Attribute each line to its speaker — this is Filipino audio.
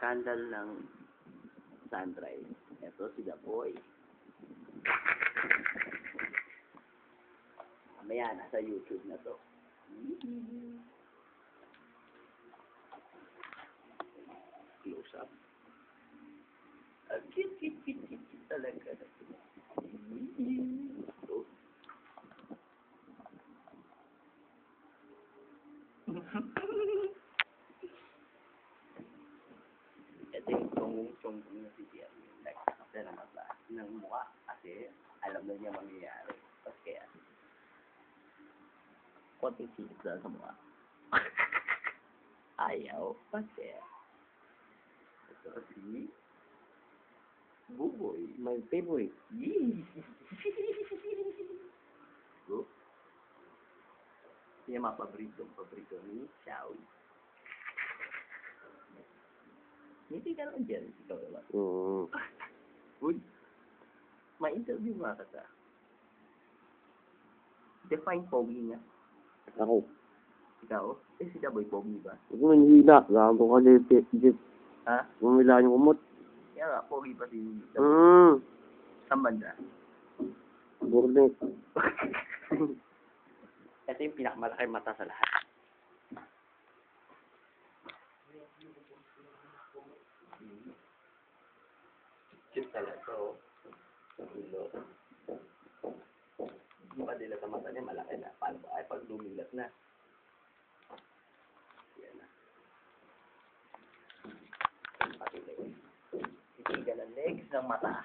Speaker 1: Skandal ng sunrise. Ito si The Boy. Mamaya, nasa YouTube na to. Close up. Ang cute talaga. Ito yung chong-chong na si Jerry. Nagkakita na mata ng mukha kasi alam na niya mangyayari. Tapos kaya, konting silit sa mukha. Ayaw kasi. Ito si Buboy. My favorite. Go. Yan mga paborito ni Chow. Hindi ka naman dyan, ikaw naman. Uy, ma-interview nga ka sa. Define pogi nga.
Speaker 2: Ako.
Speaker 1: Ikaw? Si Daboy pogi ba?
Speaker 2: Huwag mo hihila. Gago ka jeep.
Speaker 1: Ha?
Speaker 2: Bumila yung kumot.
Speaker 1: Kaya nga, pogi pa si Daboy. Saan banda?
Speaker 2: Burnet.
Speaker 1: Ito yung pinakamalaki mata sa lahat. Cute talaga, oh. Ulo. Yung kadila sa mata niya, malaki na. Paano ba? Ay, pag lumilat na. Yan na. Pati legs. Titigal ang legs ng mata.